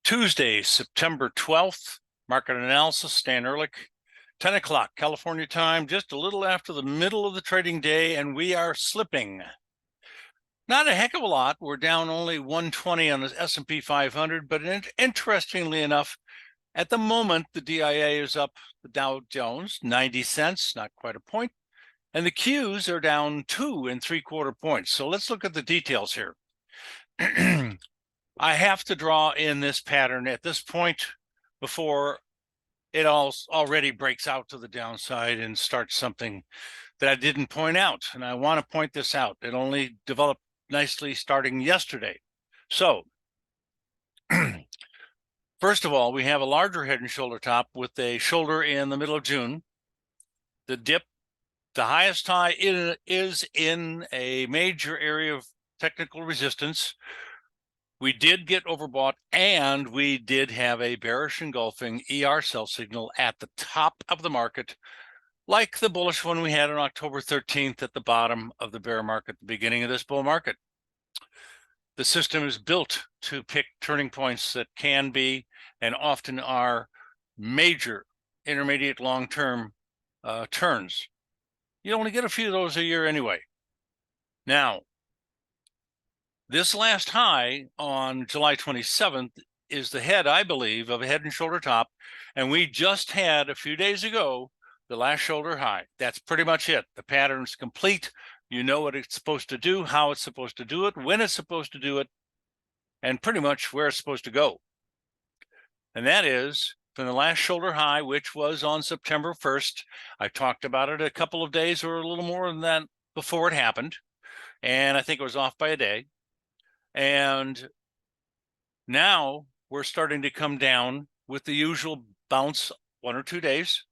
Tuesday, September 12th, market analysis, Stan Ehrlich, 10 o'clock California time, just a little after the middle of the trading day, and we are slipping. Not a heck of a lot. We're down only 120 on the S&P 500, but interestingly enough, at the moment, the DIA is up, the Dow Jones, 90 cents, not quite a point, and the Qs are down 2 3/4 points. So let's look at the details here. I have to draw in this pattern at this point before it already breaks out to the downside and starts something that I didn't point out. And I want to point this out. It only developed nicely starting yesterday. So first of all, we have a larger head and shoulder top with a shoulder in the middle of June. The dip, the highest high is in a major area of technical resistance. We did get overbought, and we did have a bearish engulfing ER sell signal at the top of the market, like the bullish one we had on October 13th at the bottom of the bear market, the beginning of this bull market. The system is built to pick turning points that can be and often are major intermediate long-term turns. You only get a few of those a year anyway. Now, this last high on July 27th is the head, I believe, of a head and shoulder top. And we just had a few days ago the last shoulder high. That's pretty much it. The pattern's complete. You know what it's supposed to do, how it's supposed to do it, when it's supposed to do it, and pretty much where it's supposed to go. And that is from the last shoulder high, which was on September 1st. I talked about it a couple of days or a little more than that before it happened. And I think it was off by a day. And now we're starting to come down with the usual bounce 1 or 2 days.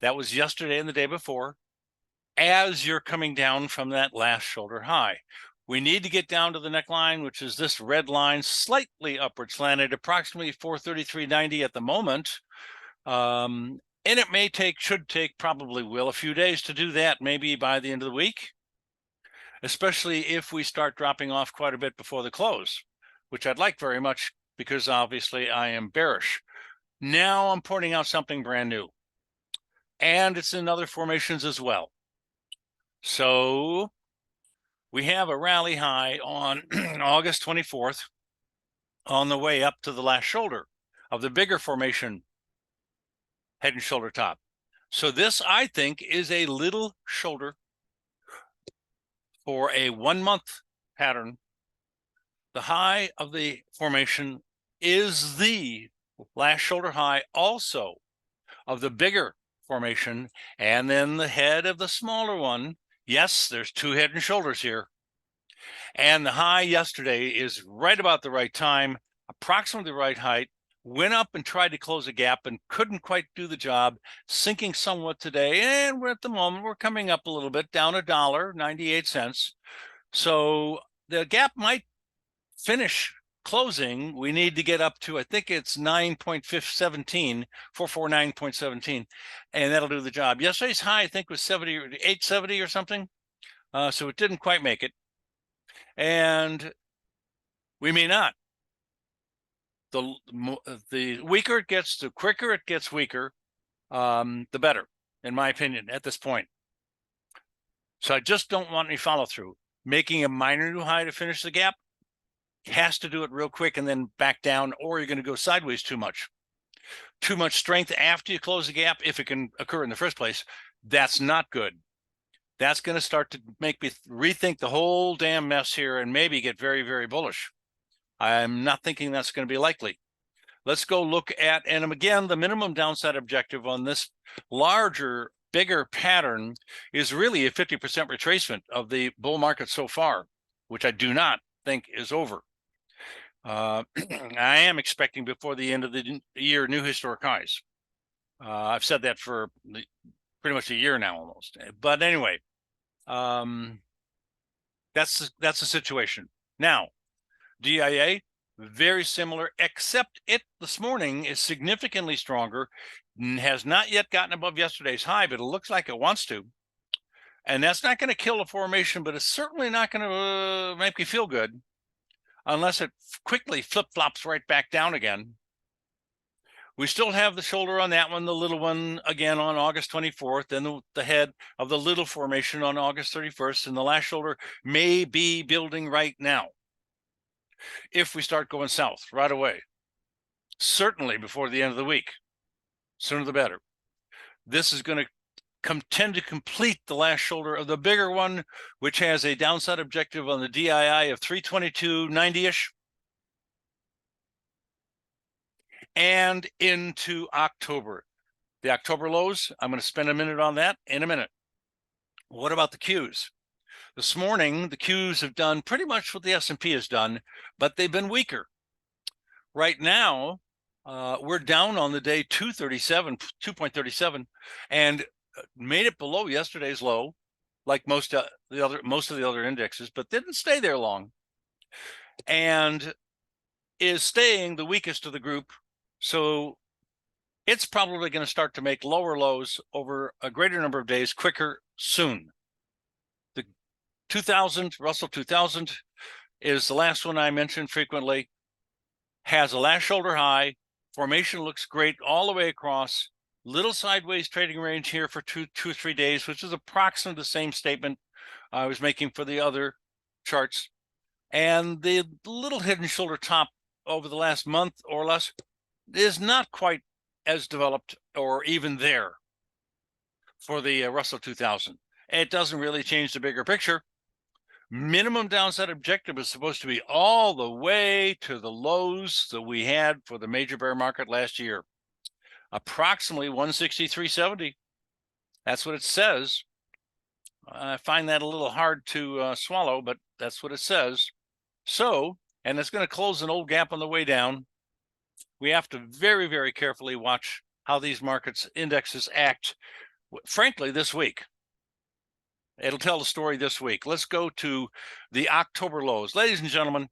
That was yesterday and the day before, as you're coming down from that last shoulder high. We need to get down to the neckline, which is this red line, slightly upward slanted, approximately 433.90 at the moment. And it may take, should take, probably will, a few days to do that, maybe by the end of the week, especially if we start dropping off quite a bit before the close, which I'd like very much because obviously I am bearish. Now I'm pointing out something brand new, and it's in other formations as well. So we have a rally high on August 24th on the way up to the last shoulder of the bigger formation head and shoulder top. So this, I think, is a little shoulder for a 1 month pattern. The high of the formation is the last shoulder high also of the bigger formation, and then the head of the smaller one. Yes, there's two head and shoulders here. And the high yesterday is right about the right time, approximately the right height, went up and tried to close a gap and couldn't quite do the job, sinking somewhat today. And we're at the moment, we're coming up a little bit, down $1.98. So the gap might finish closing. We need to get up to, I think it's 9.17, 449.17, and that'll do the job. Yesterday's high, I think, was 870 or something. So it didn't quite make it. And we may not. The weaker it gets, the quicker it gets weaker, the better, in my opinion, at this point. So I just don't want any follow through. Making a minor new high to finish the gap has to do it real quick and then back down, or you're going to go sideways too much. Too much strength after you close the gap, if it can occur in the first place, that's not good. That's going to start to make me rethink the whole damn mess here and maybe get very, very bullish. I'm not thinking that's going to be likely. Let's go look at, and again, the minimum downside objective on this larger, bigger pattern is really a 50% retracement of the bull market so far, which I do not think is over. I am expecting before the end of the year new historic highs. I've said that for pretty much a year now almost. But anyway, that's the situation. Now, DIA, very similar, except it this morning is significantly stronger, has not yet gotten above yesterday's high, but it looks like it wants to. And that's not going to kill the formation, but it's certainly not going to make me feel good unless it quickly flip-flops right back down again. We still have the shoulder on that one, the little one again on August 24th, and the head of the little formation on August 31st, and the last shoulder may be building right now. If we start going south right away, certainly before the end of the week, sooner the better. This is going to tend to complete the last shoulder of the bigger one, which has a downside objective on the DII of 322.90-ish. And into October. The October lows, I'm going to spend a minute on that in a minute. What about the Qs? This morning, the Qs have done pretty much what the S&P has done, but they've been weaker. Right now, we're down on the day 2.37, and made it below yesterday's low, like most of the other indexes, but didn't stay there long, and is staying the weakest of the group. So it's probably going to start to make lower lows over a greater number of days quicker soon. The 2000, Russell 2000, is the last one I mentioned frequently, has a last shoulder high. Formation looks great all the way across. Little sideways trading range here for two or 3 days, which is approximately the same statement I was making for the other charts. And the little head and shoulder top over the last month or less is not quite as developed or even there for the Russell 2000. It doesn't really change the bigger picture. Minimum downside objective is supposed to be all the way to the lows that we had for the major bear market last year, approximately 163.70. That's what it says. I find that a little hard to swallow, but that's what it says. So, and it's going to close an old gap on the way down. We have to very, very carefully watch how these markets indexes act, frankly, this week. It'll tell the story this week. Let's go to the October lows. Ladies and gentlemen,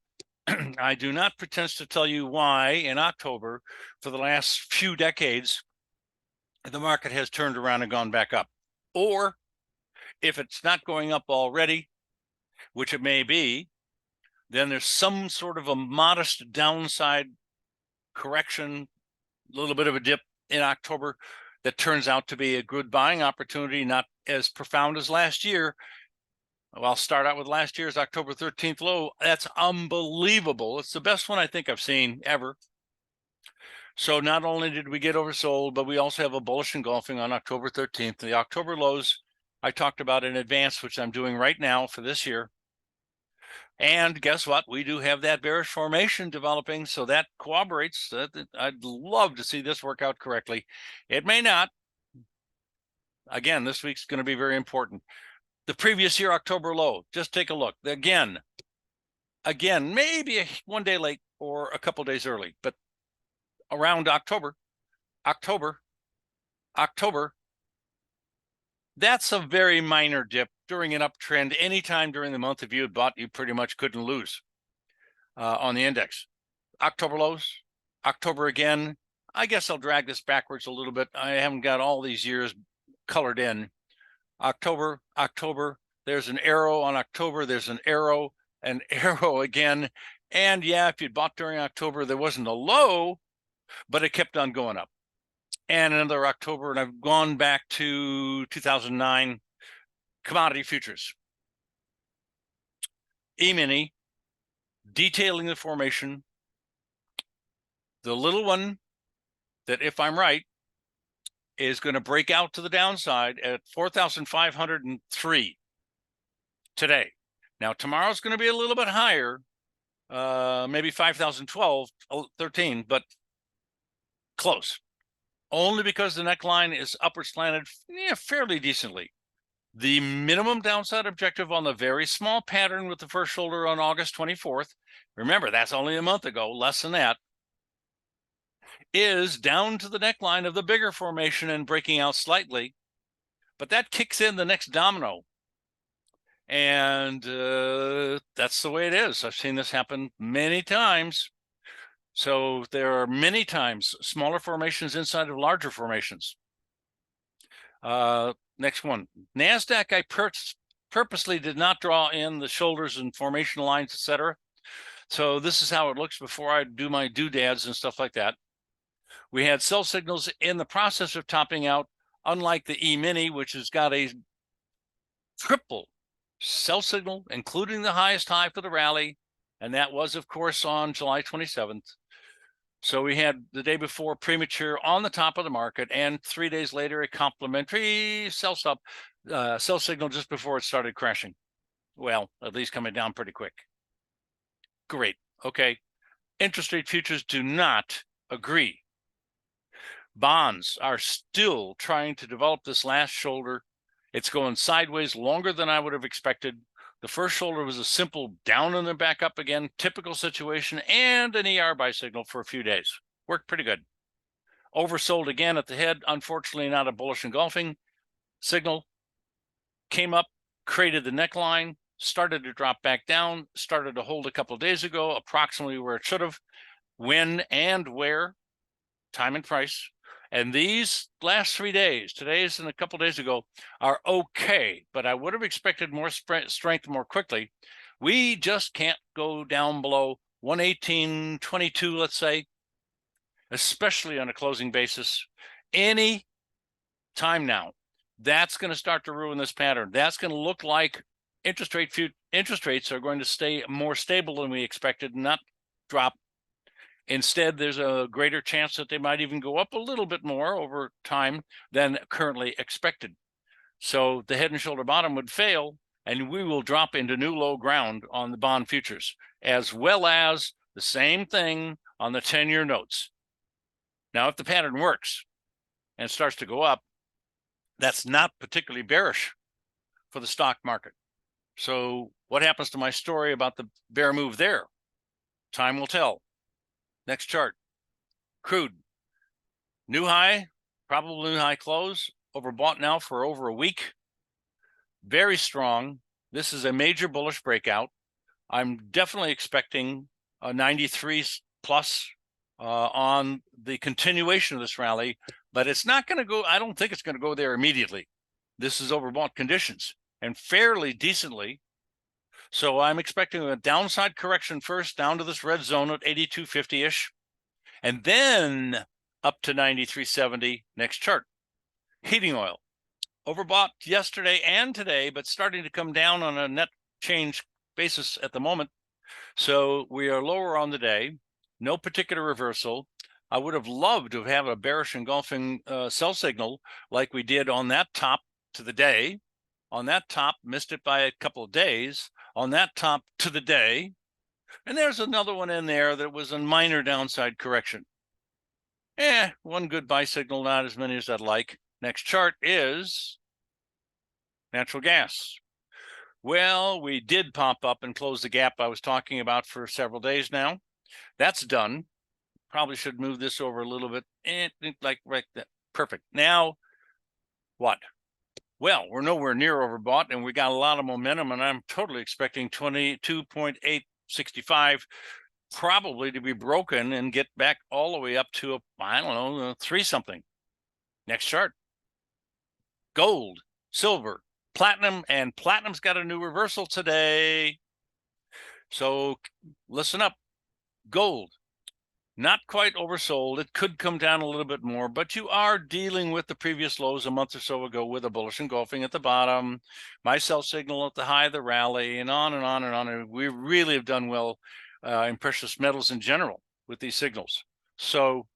I do not pretend to tell you why in October, for the last few decades, the market has turned around and gone back up. Or if it's not going up already, which it may be, then there's some sort of a modest downside correction, a little bit of a dip in October that turns out to be a good buying opportunity, not as profound as last year. Well, I'll start out with last year's October 13th low. That's unbelievable. It's the best one I think I've seen ever. So not only did we get oversold, but we also have a bullish engulfing on October 13th. The October lows I talked about in advance, which I'm doing right now for this year. And guess what? We do have that bearish formation developing, so that corroborates that. I'd love to see this work out correctly. It may not. Again, this week's going to be very important. The previous year October low, just take a look. Again, maybe one day late or a couple days early, but around October, that's a very minor dip during an uptrend. Anytime during the month, if you had bought, you pretty much couldn't lose on the index. October lows, October again. I guess I'll drag this backwards a little bit. I haven't got all these years colored in. October, there's an arrow on October, there's an arrow again. And yeah, if you'd bought during October, there wasn't a low, but it kept on going up. And another October, and I've gone back to 2009 commodity futures. E-mini, detailing the formation. The little one that, if I'm right, is going to break out to the downside at 4,503 today. Now, tomorrow's going to be a little bit higher, maybe 5,012, 13, but close. Only because the neckline is upward slanted fairly decently. The minimum downside objective on the very small pattern with the first shoulder on August 24th, remember, that's only a month ago, less than that, is down to the neckline of the bigger formation and breaking out slightly. But that kicks in the next domino. And that's the way it is. I've seen this happen many times. So there are many times smaller formations inside of larger formations. Next one, NASDAQ, I purposely did not draw in the shoulders and formation lines, etc. So this is how it looks before I do my doodads and stuff like that. We had sell signals in the process of topping out, unlike the E-mini, which has got a triple sell signal, including the highest high for the rally. And that was, of course, on July 27th. So we had the day before premature on the top of the market, and 3 days later, a complimentary sell signal just before it started crashing. Well, at least coming down pretty quick. Great. Okay. Interest rate futures do not agree. Bonds are still trying to develop this last shoulder. It's going sideways longer than I would have expected. The first shoulder was a simple down and then back up again, typical situation, and an ER buy signal for a few days. Worked pretty good. Oversold again at the head, unfortunately not a bullish engulfing signal. Came up, created the neckline, started to drop back down, started to hold a couple of days ago, approximately where it should have. When and where, time and price. And these last 3 days, today's and a couple days ago, are okay, but I would have expected more strength more quickly. We just can't go down below 118.22, let's say, especially on a closing basis, any time now. That's going to start to ruin this pattern. That's going to look like interest rates are going to stay more stable than we expected, not drop. Instead, there's a greater chance that they might even go up a little bit more over time than currently expected. So the head and shoulder bottom would fail, and we will drop into new low ground on the bond futures, as well as the same thing on the 10-year notes. Now, if the pattern works and starts to go up, that's not particularly bearish for the stock market. So what happens to my story about the bear move there? Time will tell. Next chart, crude, new high, probable new high close, overbought now for over a week. Very strong. This is a major bullish breakout. I'm definitely expecting a 93 plus on the continuation of this rally, but it's not going to go, I don't think it's going to go there immediately. This is overbought conditions and fairly decently. So I'm expecting a downside correction first down to this red zone at 82.50-ish, and then up to 93.70 next chart. Heating oil, overbought yesterday and today, but starting to come down on a net change basis at the moment. So we are lower on the day, no particular reversal. I would have loved to have a bearish engulfing sell signal like we did on that top to the day. On that top, missed it by a couple of days. On that top to the day, and there's another one in there that was a minor downside correction. One good buy signal, not as many as I'd like. Next chart is natural gas. Well, we did pop up and close the gap I was talking about for several days now. That's done. Probably should move this over a little bit. Like right there. Perfect. Now, what? Well, we're nowhere near overbought, and we got a lot of momentum, and I'm totally expecting 22.865 probably to be broken and get back all the way up to, I don't know, 3 something. Next chart. Gold, silver, platinum, and platinum's got a new reversal today. So listen up. Gold, not quite oversold. It could come down a little bit more, but you are dealing with the previous lows a month or so ago with a bullish engulfing at the bottom, my sell signal at the high of the rally, and on and on and on. And we really have done well in precious metals in general with these signals. So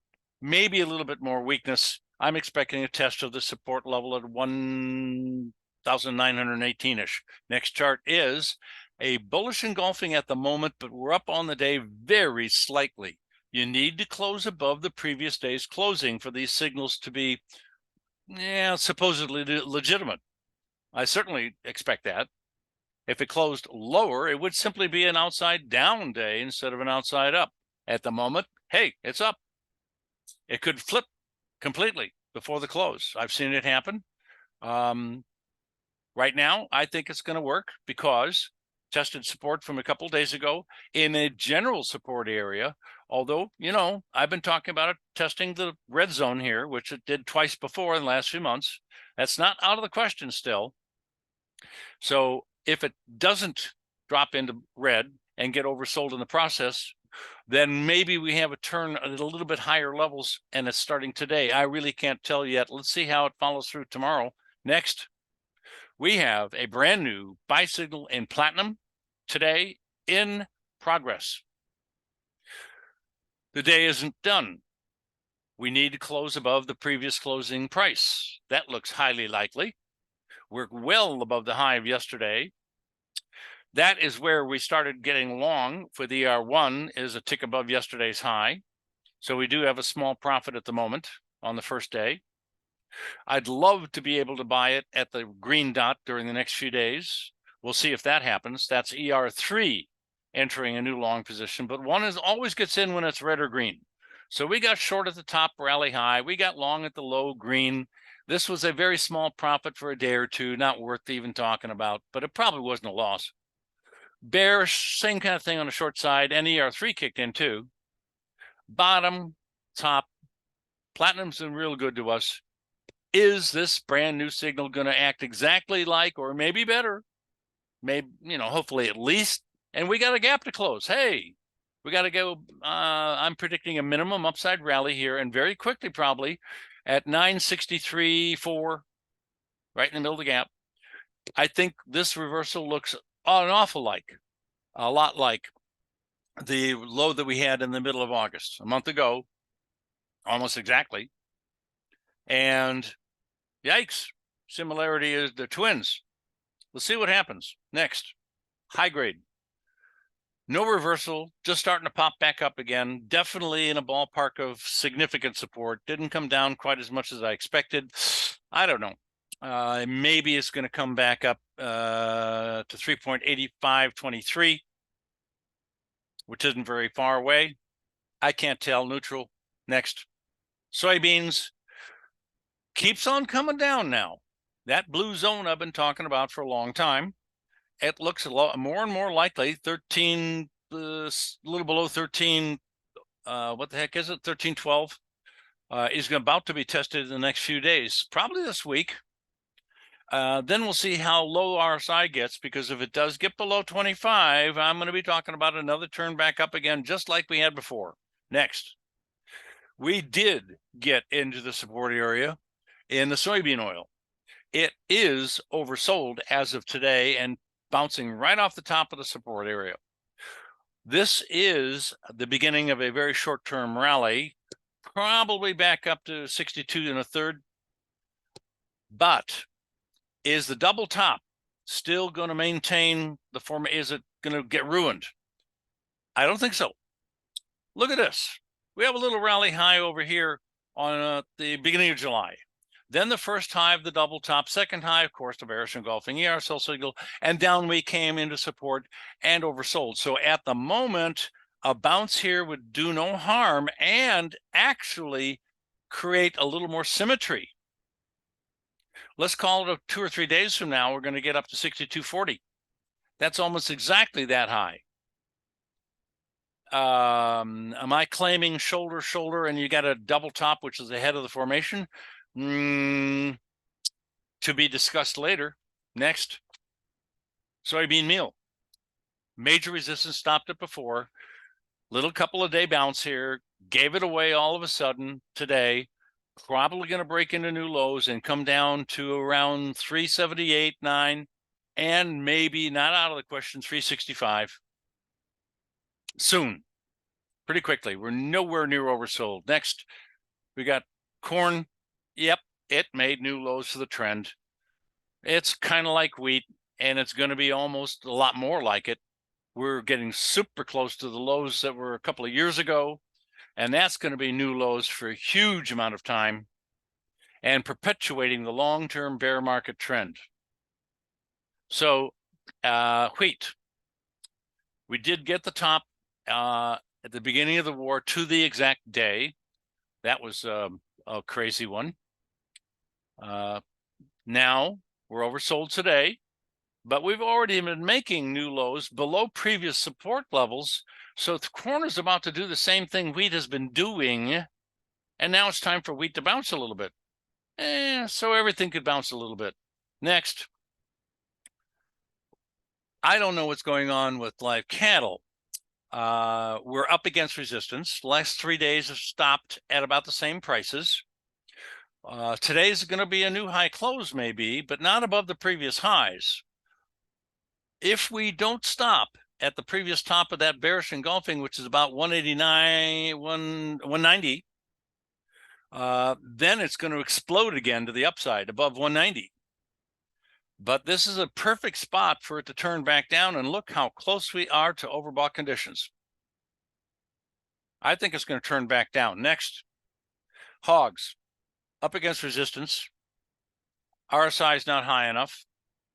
maybe a little bit more weakness. I'm expecting a test of the support level at 1,918-ish. Next chart is a bullish engulfing at the moment, but we're up on the day very slightly. You need to close above the previous day's closing for these signals to be, supposedly legitimate. I certainly expect that. If it closed lower, it would simply be an outside down day instead of an outside up. At the moment, hey, it's up. It could flip completely before the close. I've seen it happen. Right now, I think it's going to work because tested support from a couple of days ago in a general support area. Although, I've been talking about it, testing the red zone here, which it did twice before in the last few months. That's not out of the question still. So if it doesn't drop into red and get oversold in the process, then maybe we have a turn at a little bit higher levels, and it's starting today. I really can't tell yet. Let's see how it follows through tomorrow. Next, we have a brand new buy signal in platinum today in progress. The day isn't done. We need to close above the previous closing price. That looks highly likely. We're well above the high of yesterday. That is where we started getting long for the ER1 is a tick above yesterday's high. So we do have a small profit at the moment on the first day. I'd love to be able to buy it at the green dot during the next few days. We'll see if that happens. That's ER3 entering a new long position, but one is always gets in when it's red or green. So we got short at the top rally high. We got long at the low green. This was a very small profit for a day or two, not worth even talking about, but it probably wasn't a loss. Bearish, same kind of thing on the short side, and ER3 kicked in too. Bottom, top, platinum's been real good to us. Is this brand new signal going to act exactly like, or maybe better? Maybe, hopefully at least. And we got a gap to close. Hey, we got to go. I'm predicting a minimum upside rally here, and very quickly, probably at 963.4, right in the middle of the gap. I think this reversal looks a lot like the low that we had in the middle of August, a month ago, almost exactly. And yikes, similarity is the twins. Let's see what happens next. High grade. No reversal, just starting to pop back up again. Definitely in a ballpark of significant support. Didn't come down quite as much as I expected. I don't know. Maybe it's going to come back up to 3.8523, which isn't very far away. I can't tell. Neutral. Next. Soybeans keeps on coming down now. That blue zone I've been talking about for a long time. It looks a lot more and more likely. 13, a little below 13. What the heck is it? 13.12 is about to be tested in the next few days, probably this week. Then we'll see how low RSI gets, because if it does get below 25, I'm going to be talking about another turn back up again, just like we had before. Next, we did get into the support area in the soybean oil. It is oversold as of today and bouncing right off the top of the support area. This is the beginning of a very short-term rally, probably back up to 62 1/3. But is the double top still going to maintain the form? Is it going to get ruined? I don't think so. Look at this. We have a little rally high over here on the beginning of July. Then the first high of the double top, second high, of course, the bearish engulfing ER sell signal, and down we came into support and oversold. So at the moment, a bounce here would do no harm and actually create a little more symmetry. Let's call it 2 or 3 days from now, we're going to get up to 62.40. That's almost exactly that high. Am I claiming shoulder, and you got a double top, which is the head of the formation? To be discussed later. Next, soybean meal. Major resistance, stopped it before. Little couple of day bounce here, gave it away all of a sudden today. Probably going to break into new lows and come down to around 378.9, and maybe, not out of the question, 365 soon, pretty quickly. We're nowhere near oversold. Next, we got corn. Yep, it made new lows for the trend. It's kind of like wheat, and it's going to be almost a lot more like it. We're getting super close to the lows that were a couple of years ago, and that's going to be new lows for a huge amount of time and perpetuating the long-term bear market trend. So wheat, we did get the top at the beginning of the war to the exact day. That was a crazy one. Now we're oversold today, but we've already been making new lows below previous support levels. So the corn is about to do the same thing wheat has been doing, and now it's time for wheat to bounce a little bit. So everything could bounce a little bit. Next, I don't know what's going on with live cattle. We're up against resistance. The last 3 days have stopped at about the same prices. Today's going to be a new high close maybe, but not above the previous highs. If we don't stop at the previous top of that bearish engulfing, which is about 189, 190, then it's going to explode again to the upside above 190. But this is a perfect spot for it to turn back down, and look how close we are to overbought conditions. I think it's going to turn back down. Next, hogs up against resistance. RSI is not high enough.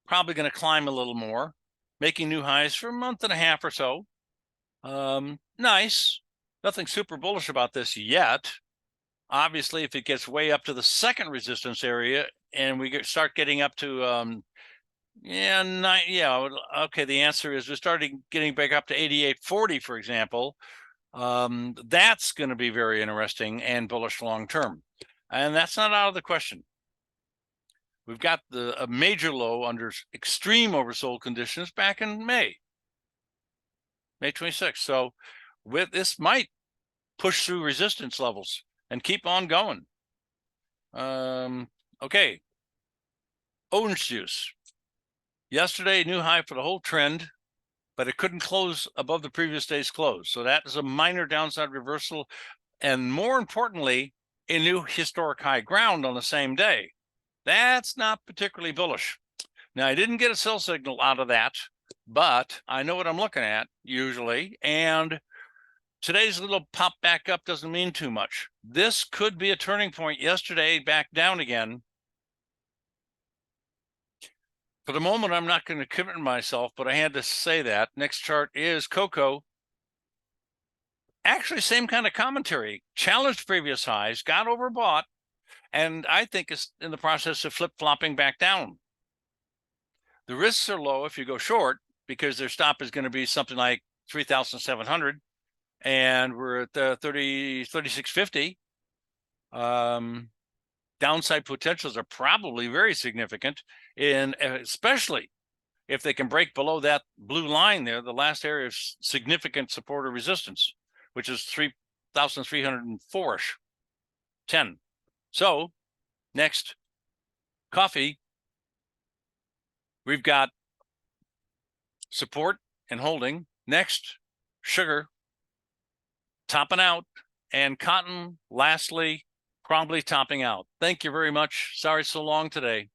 Probably going to climb a little more, making new highs for a month and a half or so. Nice. Nothing super bullish about this yet. Obviously, if it gets way up to the second resistance area and we start getting up to, okay, the answer is we're starting getting back up to 88.40, for example. That's going to be very interesting and bullish long term. And that's not out of the question. We've got a major low under extreme oversold conditions back in May 26th. So with this might push through resistance levels and keep on going. Okay. Orange juice. Yesterday, new high for the whole trend, but it couldn't close above the previous day's close. So that is a minor downside reversal. And more importantly, a new historic high ground on the same day. That's not particularly bullish. Now, I didn't get a sell signal out of that, but I know what I'm looking at usually. And today's little pop back up doesn't mean too much. This could be a turning point. Yesterday, back down again. For the moment, I'm not going to commit myself, but I had to say that. Next chart is cocoa. Actually, same kind of commentary. Challenged previous highs, got overbought, and I think it's in the process of flip-flopping back down. The risks are low if you go short, because their stop is going to be something like 3,700, and we're at 3650. Downside potentials are probably very significant, especially if they can break below that blue line there, the last area of significant support or resistance, which is 3,304-ish, 10. So next, coffee. We've got support and holding. Next, sugar, topping out, and cotton, lastly, probably topping out. Thank you very much. Sorry so long today.